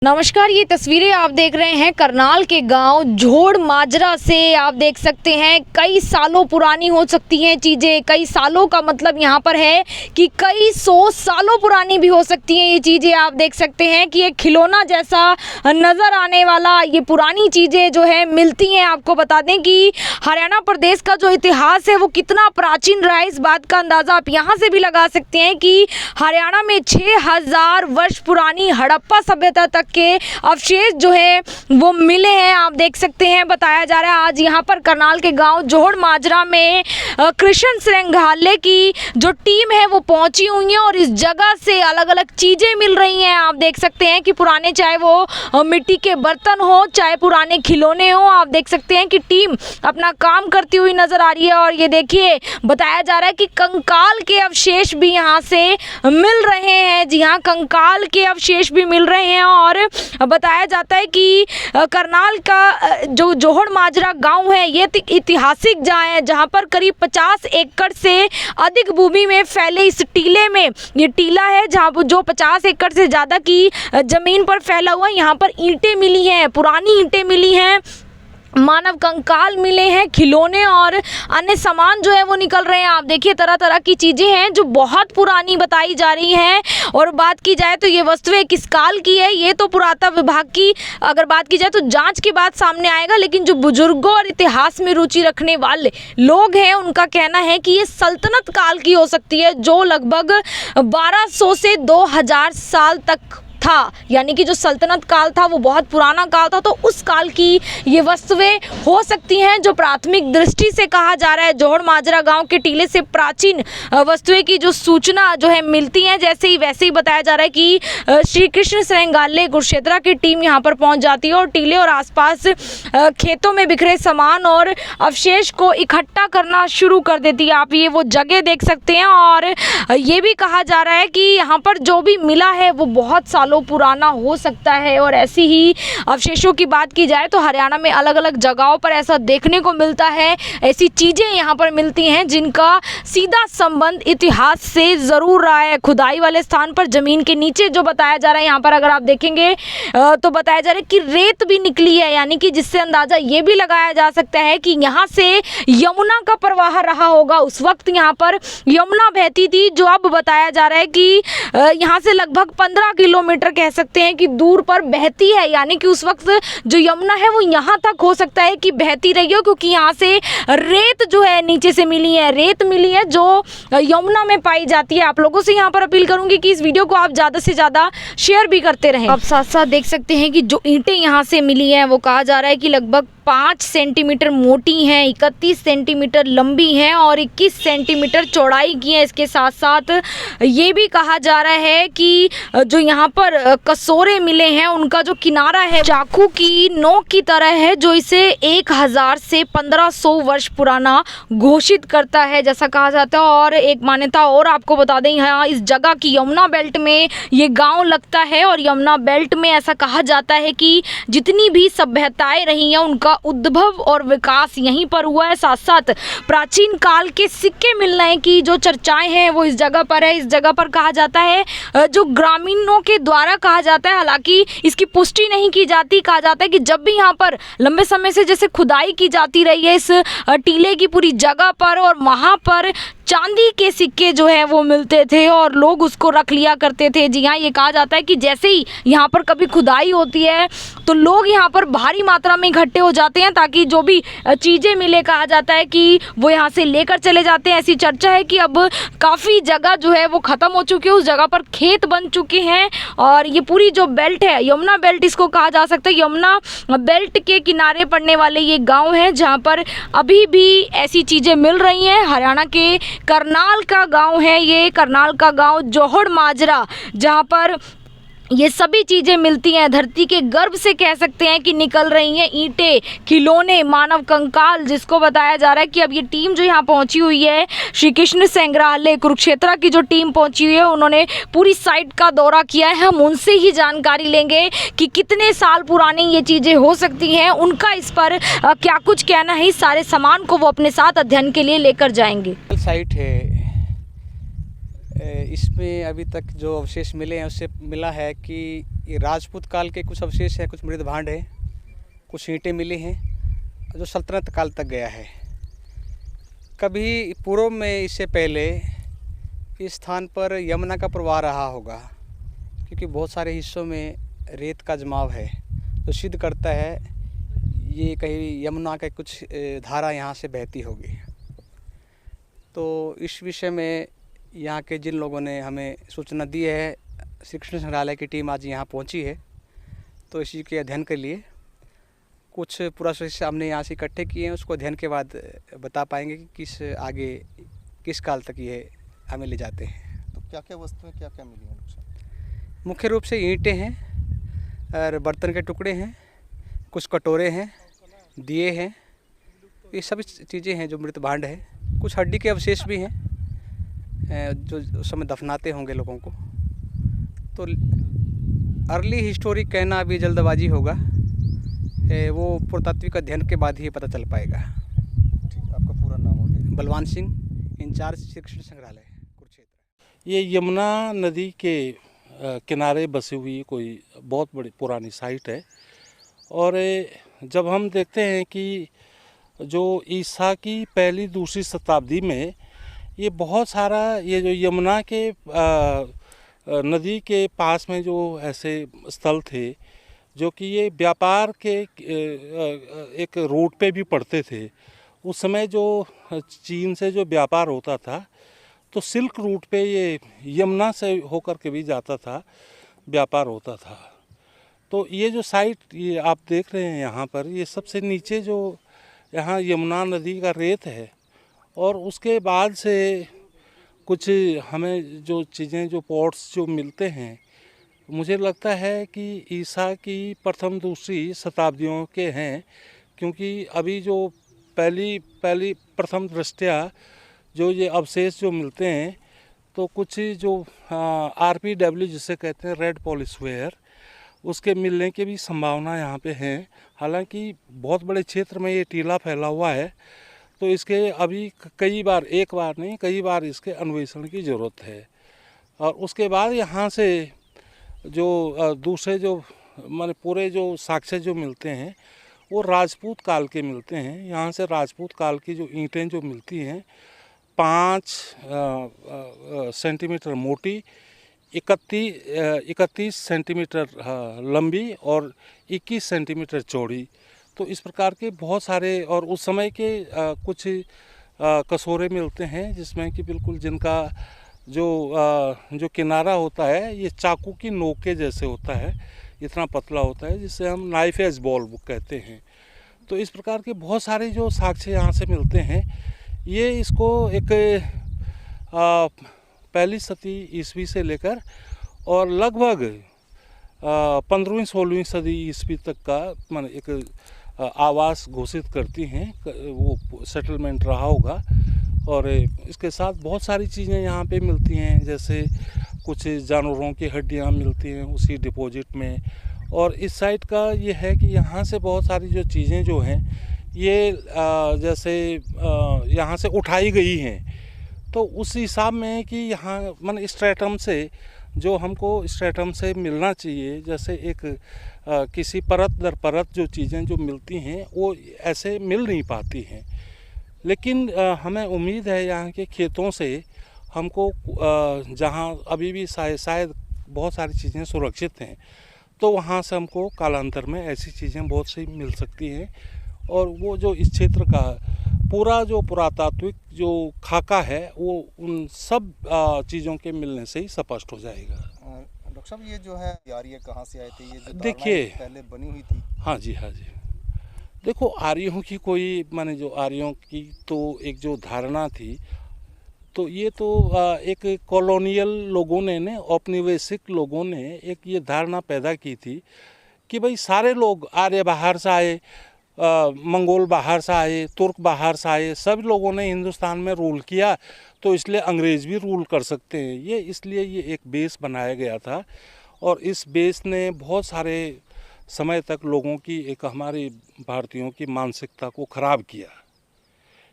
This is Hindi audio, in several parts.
नमस्कार, ये तस्वीरें आप देख रहे हैं करनाल के गांव झोड़ माजरा से। आप देख सकते हैं कई सालों पुरानी हो सकती हैं चीज़ें। कई सालों का मतलब यहाँ पर है कि कई सौ सालों पुरानी भी हो सकती हैं ये चीज़ें। आप देख सकते हैं कि एक खिलौना जैसा नज़र आने वाला ये पुरानी चीज़ें जो है मिलती हैं। आपको बता दें कि हरियाणा प्रदेश का जो इतिहास है वो कितना प्राचीन रहा है, इस बात का अंदाज़ा आप यहाँ से भी लगा सकते हैं कि हरियाणा में 6000 वर्ष पुरानी हड़प्पा सभ्यता तक के अवशेष जो है वो मिले हैं। आप देख सकते हैं, बताया जा रहा है आज यहाँ पर करनाल के गांव झोड़ माजरा में कृष्ण संग्रहालय की जो टीम है वो पहुंची हुई है और इस जगह से अलग अलग चीज़ें मिल रही हैं। आप देख सकते हैं कि पुराने चाहे वो मिट्टी के बर्तन हो, चाहे पुराने खिलौने हो, आप देख सकते हैं कि टीम अपना काम करती हुई नजर आ रही है। और ये देखिए, बताया जा रहा है कि कंकाल के अवशेष भी यहाँ से मिल रहे हैं। जी हाँ, कंकाल के अवशेष भी मिल रहे हैं। और बताया जाता है कि करनाल का जो झोड़ माजरा गांव है ये ऐतिहासिक जहां पर करीब 50 एकड़ से अधिक भूमि में फैले इस टीले में, ये टीला है जहां जो 50 एकड़ से ज़्यादा की ज़मीन पर फैला हुआ है। यहाँ पर ईंटें मिली हैं, पुरानी ईंटें मिली हैं, मानव कंकाल मिले हैं, खिलौने और अन्य सामान जो है वो निकल रहे हैं। आप देखिए, तरह तरह की चीज़ें हैं जो बहुत पुरानी बताई जा रही हैं। और बात की जाए तो ये वस्तुएं किस काल की है, ये तो पुरातत्व विभाग की अगर बात की जाए तो जांच के बाद सामने आएगा। लेकिन जो बुजुर्गों और इतिहास में रुचि रखने वाले लोग हैं उनका कहना है कि ये सल्तनत काल की हो सकती है, जो लगभग 1200 से 2000 साल तक था। यानी कि जो सल्तनत काल था वो बहुत पुराना काल था, तो उस काल की ये वस्तुएं हो सकती हैं जो प्राथमिक दृष्टि से कहा जा रहा है। झोड़ माजरा गांव के टीले से प्राचीन वस्तुएं की जो सूचना जो है मिलती हैं, जैसे ही वैसे ही बताया जा रहा है कि श्री कृष्ण संग्रहालय कुरुक्षेत्र की टीम यहां पर पहुंच जाती है और टीले और आसपास खेतों में बिखरे सामान और अवशेष को इकट्ठा करना शुरू कर देती है। आप ये वो जगह देख सकते हैं। और ये भी कहा जा रहा है कि यहाँ पर जो भी मिला है वो बहुत सालों पुराना हो सकता है। और ऐसी ही अवशेषों की बात की जाए तो हरियाणा में अलग अलग जगहों पर ऐसा देखने को मिलता है। ऐसी चीज़ें यहाँ पर मिलती हैं जिनका सीधा संबंध इतिहास से ज़रूर रहा है। खुदाई वाले स्थान पर ज़मीन के नीचे जो बताया जा रहा है, यहाँ पर अगर आप देखेंगे तो बताया जा रहा है कि रेत भी निकली है। यानी कि जिससे अंदाज़ा ये भी लगाया जा सकता है कि यहाँ से यमुना का प्रवाह रहा होगा। उस वक्त यहाँ पर यमुना बहती थी, जो अब बताया जा रहा है कि यहाँ से लगभग 15 किलोमीटर कह सकते हैं कि दूर पर बहती है। यानी कि उस वक्त जो यमुना है वो यहाँ तक हो सकता है कि बहती रही हो, क्योंकि यहाँ से रेत जो है नीचे से मिली है, रेत मिली है जो यमुना में पाई जाती है। आप लोगों से यहाँ पर अपील करूंगी कि इस वीडियो को आप ज़्यादा से ज़्यादा शेयर भी करते रहें। आप साथ साथ देख सकते हैं कि जो ईंटें यहाँ से मिली हैं वो कहा जा रहा है कि लगभग 5 सेंटीमीटर मोटी हैं, 31 सेंटीमीटर लंबी हैं और 21 सेंटीमीटर चौड़ाई की हैं। इसके साथ साथ ये भी कहा जा रहा है कि जो यहाँ पर कसोरे मिले हैं उनका जो किनारा है चाकू की नोक की तरह है, जो इसे 1000 से 1500 वर्ष पुराना घोषित करता है, जैसा कहा जाता है। और एक मान्यता और आपको बता दें, यहाँ इस जगह की यमुना बेल्ट में ये गाँव लगता है और यमुना बेल्ट में ऐसा कहा जाता है कि जितनी भी सभ्यताएँ रही हैं उनका उद्भव और विकास यहीं पर हुआ है। साथ साथ प्राचीन काल के सिक्के मिलने की जो चर्चाएं हैं वो इस जगह पर है। इस जगह पर कहा जाता है, जो ग्रामीणों के द्वारा कहा जाता है, हालांकि इसकी पुष्टि नहीं की जाती, कहा जाता है कि जब भी यहाँ पर लंबे समय से जैसे खुदाई की जाती रही है इस टीले की पूरी जगह पर, और वहाँ पर चांदी के सिक्के जो है वो मिलते थे और लोग उसको रख लिया करते थे। जी हाँ, ये कहा जाता है कि जैसे ही यहाँ पर कभी खुदाई होती है तो लोग यहाँ पर भारी मात्रा में इकट्ठे हो जाते हैं ताकि जो भी चीज़ें मिले, कहा जाता है कि वो यहाँ से लेकर चले जाते हैं। ऐसी चर्चा है कि अब काफ़ी जगह जो है वो ख़त्म हो चुकी है, उस जगह पर खेत बन चुके हैं। और ये पूरी जो बेल्ट है, यमुना बेल्ट इसको कहा जा सकता है, यमुना बेल्ट के किनारे पड़ने वाले ये गाँव हैं जहाँ पर अभी भी ऐसी चीज़ें मिल रही हैं। हरियाणा के करनाल का गांव है ये, करनाल का गांव झोड़ माजरा, जहां पर ये सभी चीज़ें मिलती हैं। धरती के गर्भ से कह सकते हैं कि निकल रही हैं ईंटें, खिलौने, मानव कंकाल, जिसको बताया जा रहा है कि अब ये टीम जो यहाँ पहुँची हुई है, श्री कृष्ण संग्रहालय कुरुक्षेत्र की जो टीम पहुँची हुई है, उन्होंने पूरी साइट का दौरा किया है। हम उनसे ही जानकारी लेंगे कि कितने साल पुरानी ये चीज़ें हो सकती हैं, उनका इस पर क्या कुछ कहना है। इस सारे सामान को वो अपने साथ अध्ययन के लिए लेकर जाएंगे। साइट है इसमें अभी तक जो अवशेष मिले हैं उससे मिला है कि ये राजपूत काल के कुछ अवशेष है, कुछ मृद भांड है, कुछ ईंटें मिली हैं जो सल्तनत काल तक गया है। कभी पूर्व में इससे पहले इस स्थान पर यमुना का प्रवाह रहा होगा, क्योंकि बहुत सारे हिस्सों में रेत का जमाव है जो सिद्ध करता है ये कहीं यमुना का कुछ धारा यहाँ से बहती होगी। तो इस विषय में यहाँ के जिन लोगों ने हमें सूचना दी है, श्री कृष्ण संग्रहालय की टीम आज यहाँ पहुँची है, तो इसी के अध्ययन के लिए कुछ पुरातत्व हमने यहाँ से इकट्ठे किए हैं। उसको अध्ययन के बाद बता पाएंगे कि किस काल तक ये हमें ले जाते हैं। तो क्या क्या वस्तुएं क्या क्या मिली हैं? मुख्य रूप से ईंटें हैं और बर्तन के टुकड़े हैं, कुछ कटोरे हैं, दिए हैं, ये सभी चीज़ें हैं जो मृत भांड है। कुछ हड्डी के अवशेष भी हैं जो उस समय दफनाते होंगे लोगों को। तो अर्ली हिस्टोरिक कहना अभी जल्दबाजी होगा, वो पुरातात्विक अध्ययन के बाद ही पता चल पाएगा। ठीक, आपका पूरा नाम और डेट? बलवान सिंह, इंचार्ज श्री कृष्ण संग्रहालय कुरुक्षेत्र। ये यमुना नदी के किनारे बसी हुई कोई बहुत बड़ी पुरानी साइट है। और जब हम देखते हैं कि जो ईसा की पहली दूसरी शताब्दी में ये बहुत सारा ये जो यमुना के नदी के पास में जो ऐसे स्थल थे जो कि ये व्यापार के एक रूट पे भी पड़ते थे। उस समय जो चीन से जो व्यापार होता था तो सिल्क रूट पे ये यमुना से होकर के भी जाता था, व्यापार होता था। तो ये जो साइट ये आप देख रहे हैं यहाँ पर, ये सबसे नीचे जो यहाँ यमुना नदी का रेत है और उसके बाद से कुछ हमें जो चीज़ें जो पॉट्स जो मिलते हैं, मुझे लगता है कि ईसा की प्रथम दूसरी शताब्दियों के हैं, क्योंकि अभी जो पहली प्रथम दृष्टया जो ये अवशेष जो मिलते हैं तो कुछ जो RPW जिसे कहते हैं रेड पॉलिशवेयर, उसके मिलने की भी संभावना यहाँ पे है। हालांकि बहुत बड़े क्षेत्र में ये टीला फैला हुआ है, तो इसके अभी कई बार इसके अन्वेषण की ज़रूरत है। और उसके बाद यहाँ से जो दूसरे जो माने पूरे जो साक्ष्य जो मिलते हैं वो राजपूत काल के मिलते हैं। यहाँ से राजपूत काल की जो ईंटें जो मिलती हैं 5 सेंटीमीटर मोटी, 31 सेंटीमीटर लंबी और 21 सेंटीमीटर चौड़ी। तो इस प्रकार के बहुत सारे, और उस समय के कुछ कसोरे मिलते हैं जिसमें कि बिल्कुल जिनका जो किनारा होता है ये चाकू की नोक के जैसे होता है, इतना पतला होता है, जिसे हम नाइफ एज बॉल कहते हैं। तो इस प्रकार के बहुत सारे जो साक्ष्य यहाँ से मिलते हैं, ये इसको एक पहली सदी ईस्वी से लेकर और लगभग 15वीं-16वीं सदी ईस्वी तक का मान एक आवास घोषित करती हैं, वो सेटलमेंट रहा होगा। और इसके साथ बहुत सारी चीज़ें यहाँ पे मिलती हैं, जैसे कुछ जानवरों की हड्डियाँ मिलती हैं उसी डिपॉजिट में। और इस साइट का ये है कि यहाँ से बहुत सारी जो चीज़ें जो हैं ये जैसे यहाँ से उठाई गई हैं, तो उस हिसाब में कि यहाँ मन स्ट्रेटम से जो हमको स्ट्रेटम से मिलना चाहिए, जैसे एक किसी परत दर परत जो चीज़ें जो मिलती हैं वो ऐसे मिल नहीं पाती हैं। लेकिन हमें उम्मीद है यहाँ के खेतों से हमको जहाँ अभी भी शायद बहुत सारी चीज़ें सुरक्षित हैं, तो वहाँ से हमको कालांतर में ऐसी चीज़ें बहुत सी मिल सकती हैं। और वो जो इस क्षेत्र का पूरा जो पुरातात्विक जो खाका है वो उन सब चीज़ों के मिलने से ही स्पष्ट हो जाएगा। डॉक्टर साहब, ये जो है आर्य कहाँ से आए थे? ये जो देखिए पहले बनी हुई थी। हाँ जी। देखो, आर्यों की कोई माने जो आर्यों की तो एक जो धारणा थी, तो ये तो एक कॉलोनियल लोगों ने औपनिवेशिक लोगों ने एक ये धारणा पैदा की थी कि भाई सारे लोग आर्य बाहर से आए, मंगोल बाहर से आए, तुर्क बाहर से आए, सब लोगों ने हिंदुस्तान में रूल किया, तो इसलिए अंग्रेज़ भी रूल कर सकते हैं। ये इसलिए ये एक बेस बनाया गया था और इस बेस ने बहुत सारे समय तक लोगों की एक हमारे भारतीयों की मानसिकता को ख़राब किया।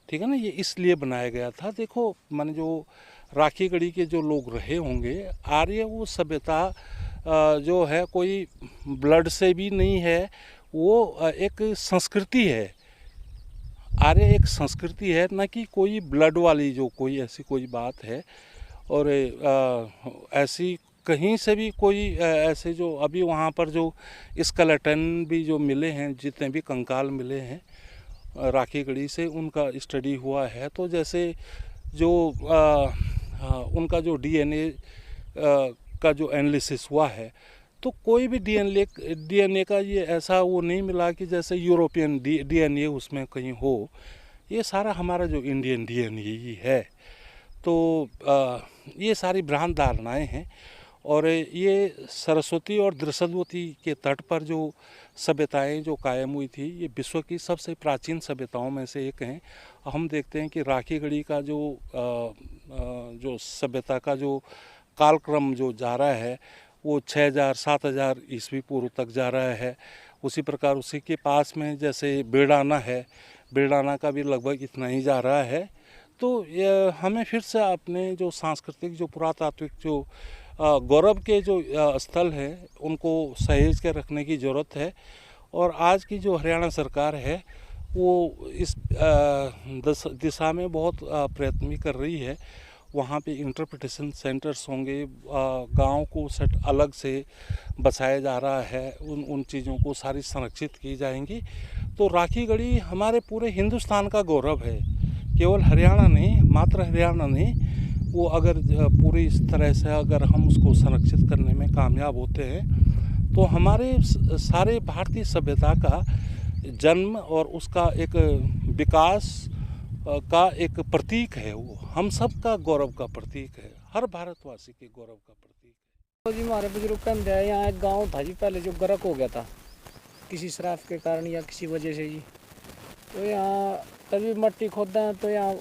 ठीक है ना, ये इसलिए बनाया गया था। देखो, मैंने जो राखी गढ़ी के जो लोग रहे होंगे, आर्य वो सभ्यता जो है कोई ब्लड से भी नहीं है, वो एक संस्कृति है। आर्य एक संस्कृति है, न कि कोई ब्लड वाली जो कोई ऐसी कोई बात है। और ऐसी कहीं से भी कोई ऐसे जो अभी वहाँ पर जो स्केलेटन भी जो मिले हैं, जितने भी कंकाल मिले हैं राखी गढ़ी से, उनका स्टडी हुआ है। तो जैसे जो उनका जो डीएनए का जो एनालिसिस हुआ है, तो कोई भी डीएनए का ये ऐसा वो नहीं मिला कि जैसे यूरोपियन डीएनए उसमें कहीं हो। ये सारा हमारा जो इंडियन डीएनए ही है। तो ये सारी भ्रांत धारणाएं हैं। और ये सरस्वती और दृषद्वती के तट पर जो सभ्यताएं जो कायम हुई थी, ये विश्व की सबसे प्राचीन सभ्यताओं में से एक हैं। हम देखते हैं कि राखी गढ़ी का जो सभ्यता का जो कालक्रम जो जा रहा है, वो 6000-7000 ईस्वी पूर्व तक जा रहा है। उसी प्रकार उसी के पास में जैसे बेड़ाना है, बेड़ाना का भी लगभग इतना ही जा रहा है। तो हमें फिर से अपने जो सांस्कृतिक जो पुरातात्विक जो गौरव के जो स्थल हैं, उनको सहेज के रखने की ज़रूरत है। और आज की जो हरियाणा सरकार है, वो इस दिशा में बहुत प्रयत्न भी कर रही है। वहाँ पे इंटरप्रिटेशन सेंटर्स होंगे, गांव को सेट अलग से बसाया जा रहा है, उन चीज़ों को सारी संरक्षित की जाएंगी। तो राखी गढ़ी हमारे पूरे हिंदुस्तान का गौरव है, केवल हरियाणा नहीं, मात्र हरियाणा नहीं। वो अगर पूरी इस तरह से अगर हम उसको संरक्षित करने में कामयाब होते हैं, तो हमारे सारे भारतीय सभ्यता का जन्म और उसका एक विकास का एक प्रतीक है। वो हम सब का गौरव का प्रतीक है, हर भारतवासी के गौरव का प्रतीक है। तो जी हमारे बुजुर्ग कहते हैं, यहाँ एक गांव था जी पहले, जो गर्क हो गया था किसी श्राप के कारण या किसी वजह से जी। तो यहाँ तभी मट्टी खोदा है, तो यहाँ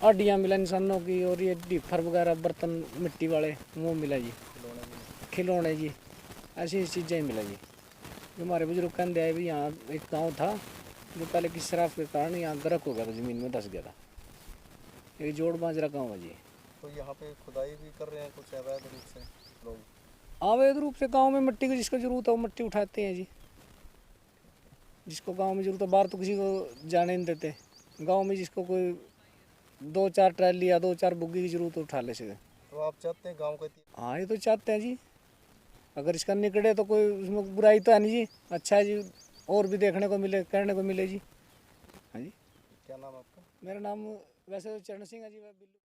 हड्डियाँ मिला इंसानों की, और ये डिफर वगैरह बर्तन मिट्टी वाले वो मिला जी, खिलौने जी, ऐसी चीज़ें मिला जी। जो हमारे बुजुर्ग कहते हैं भी, यहाँ एक गाँव था जो पहले किसी श्राप के कारण यहाँ गर्क हो गया था, ज़मीन में धंस गया था। एक जोड़ बाजरा गाँव है जी। तो यहाँ पे खुदाई भी कर रहे हैं कुछ अवैध रूप से लोग? अवैध रूप से गांव में मिट्टी की जिसको जरूरत है वो मिट्टी उठाते हैं जी। जिसको गांव में जरूरत है, बाहर तो किसी को जाने नहीं देते। गांव में जिसको कोई 2-4 ट्रैली या 2-4 बुग्गी की जरूरत है, उठा ले सके। तो आप चाहते हैं गांव का? हाँ, ये तो चाहते हैं जी। अगर इसका निकले तो कोई उसमें बुराई तो है नहीं जी, अच्छा है जी, और भी देखने को मिले, करने को मिले जी। हाँ जी। क्या नाम आपका? मेरा नाम वैसे तो चरण सिंह है जी।